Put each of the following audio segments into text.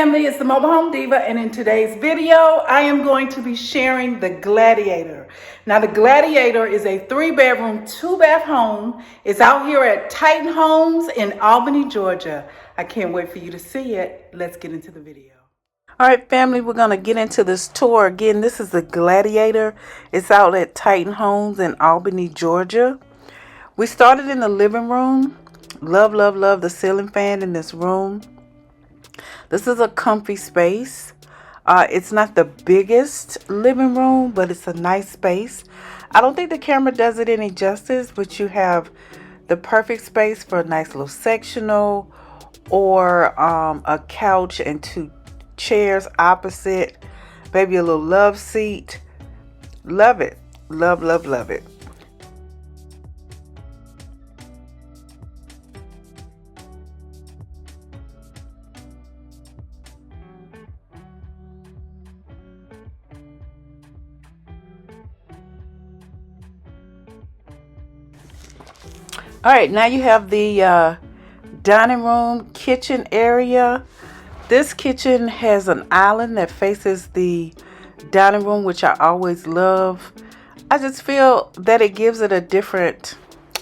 Family, it's the Mobile Home Diva, and in today's video, I am going to be sharing the Gladiator. Now, the Gladiator is a 3-bedroom, 2-bath home. It's out here at Titan Homes in Albany, Georgia. I can't wait for you to see it. Let's get into the video. All right, family, we're going to get into this tour. Again, this is the Gladiator. It's out at Titan Homes in Albany, Georgia. We started in the living room. Love, love, love the ceiling fan in this room. This is a comfy space. It's not the biggest living room, but it's a nice space. I don't think the camera does it any justice, but you have the perfect space for a nice little sectional or a couch and 2 chairs opposite. Maybe a little love seat. Love it. Love, love, love it. All right, now you have the dining room kitchen area. This kitchen has an island that faces the dining room, which I always love. I just feel that it gives it a different,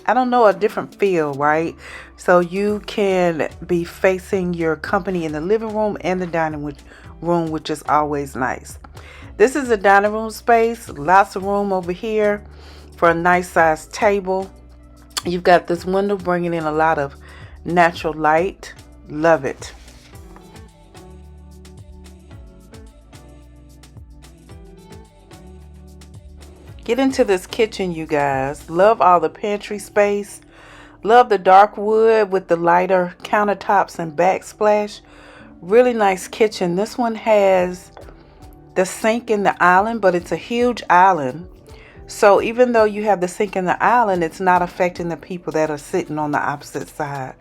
a different feel, right? So you can be facing your company in the living room and the dining room, which is always nice. This is a dining room space. Lots of room over here for a nice sized table. You've got this window bringing in a lot of natural light. Love it. Get into this kitchen, you guys. Love all the pantry space. Love the dark wood with the lighter countertops and backsplash. Really nice kitchen. This one has the sink in the island, but it's a huge island. So even though you have the sink in the island, it's not affecting the people that are sitting on the opposite side.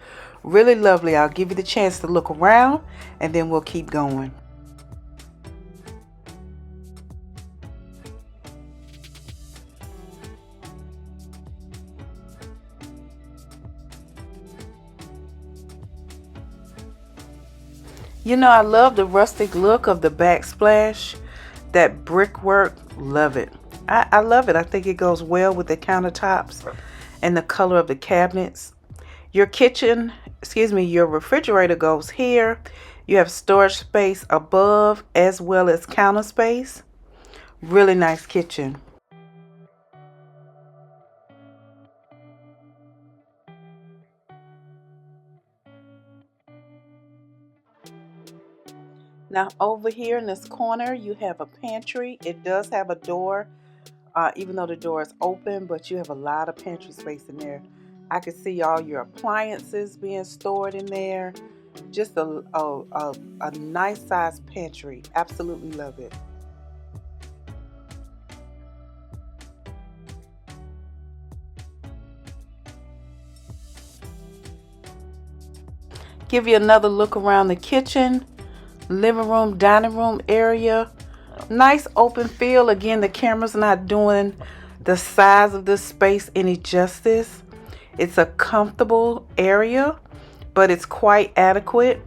Really lovely. I'll give you the chance to look around and then we'll keep going. You know, I love the rustic look of the backsplash. That brickwork, love it. I love it. I think it goes well with the countertops and the color of the cabinets. Your refrigerator goes here. You have storage space above as well as counter space. Really nice kitchen. Now over here in this corner, you have a pantry. It does have a door. Even though the door is open, but you have a lot of pantry space in there. I can see all your appliances being stored in there. Just a nice size pantry. Absolutely love it. Give you another look around the kitchen, living room, dining room area. Nice open feel. Again, the camera's not doing the size of this space any justice. It's a comfortable area, but it's quite adequate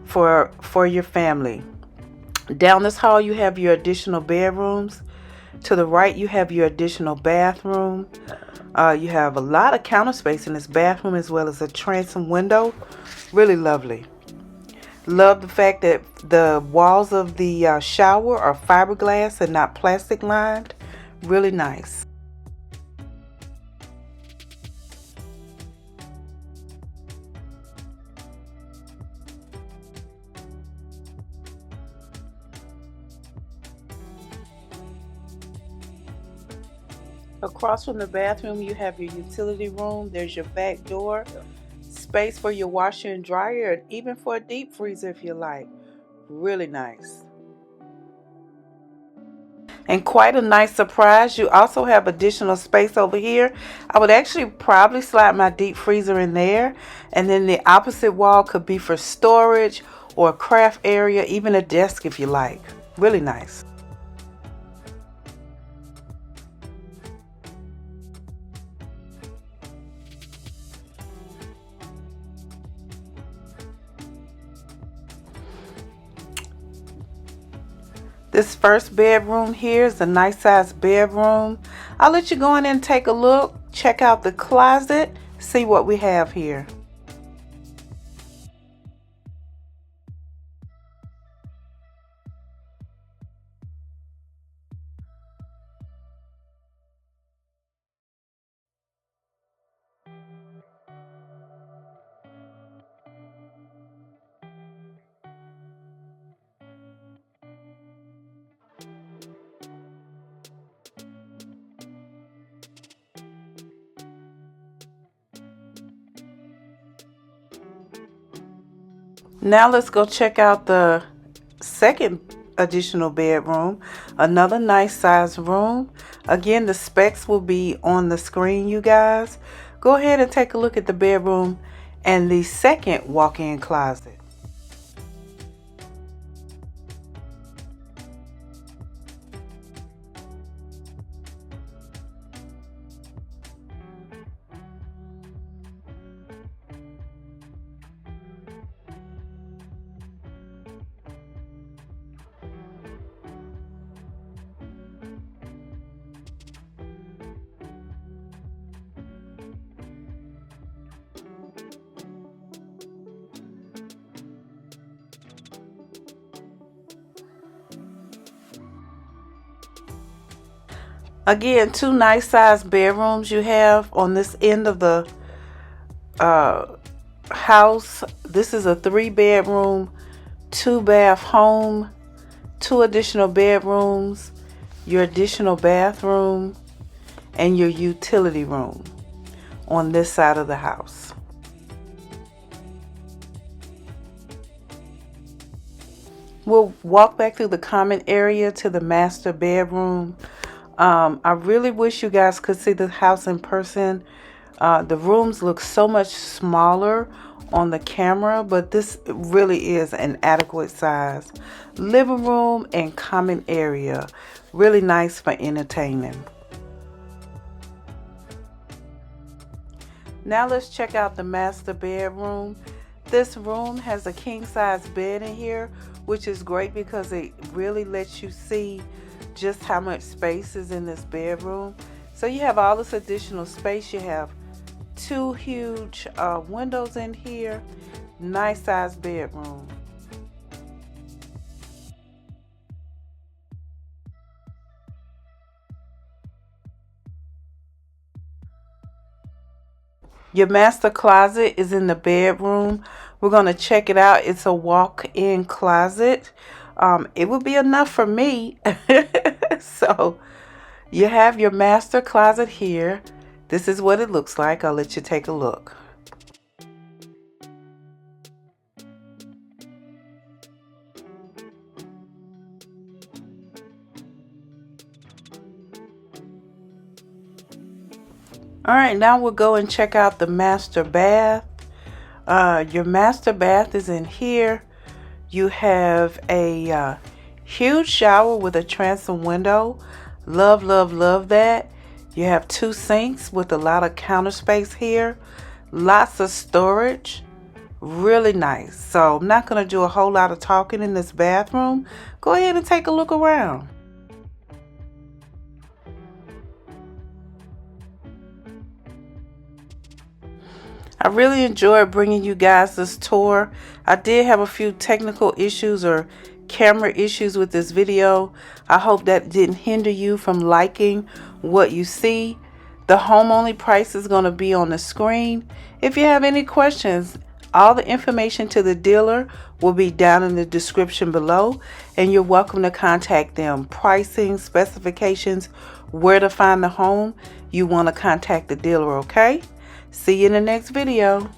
for your family. Down this hall, you have your additional bedrooms. To the right, you have your additional bathroom. You have a lot of counter space in this bathroom as well as a transom window. Really lovely. Love the fact that the walls of the shower are fiberglass and not plastic lined. Really nice. Across from the bathroom, you have your utility room. There's your back door. Space for your washer and dryer, and even for a deep freezer if you like. Really nice. And quite a nice surprise, you also have additional space over here. I would actually probably slide my deep freezer in there, and then the opposite wall could be for storage or a craft area, even a desk if you like. Really nice. This first bedroom here is a nice sized bedroom. I'll let you go in and take a look, check out the closet, see what we have here. Now let's go check out the second additional bedroom. Another nice size room. Again, the specs will be on the screen, you guys. Go ahead and take a look at the bedroom and the second walk-in closet. Again, two nice sized bedrooms you have on this end of the house. This is a 3-bedroom, 2-bath home, 2 additional bedrooms, your additional bathroom, and your utility room on this side of the house. We'll walk back through the common area to the master bedroom. I really wish you guys could see the house in person. The rooms look so much smaller on the camera, but this really is an adequate size living room and common area. Really nice for entertaining. Now let's check out the master bedroom. This room has a king-size bed in here, which is great because it really lets you see just how much space is in this bedroom. So you have all this additional space. You have 2 huge windows in here. Nice size bedroom. Your master closet is in the bedroom. We're going to check it out. It's a walk-in closet. It would be enough for me. So you have your master closet here. This is what it looks like. I'll let you take a look. All right, now we'll go and check out the master bath. Your master bath is in here. You have a huge shower with a transom window. Love, love, love that. You have 2 sinks with a lot of counter space here. Lots of storage. Really nice. So I'm not going to do a whole lot of talking in this bathroom. Go ahead and take a look around. I really enjoyed bringing you guys this tour. I did have a few technical issues or camera issues with this video. I hope that didn't hinder you from liking what you see. The home only price is going to be on the screen. If you have any questions, all the information to the dealer will be down in the description below, and you're welcome to contact them. Pricing, specifications, where to find the home, you want to contact the dealer, okay? See you in the next video.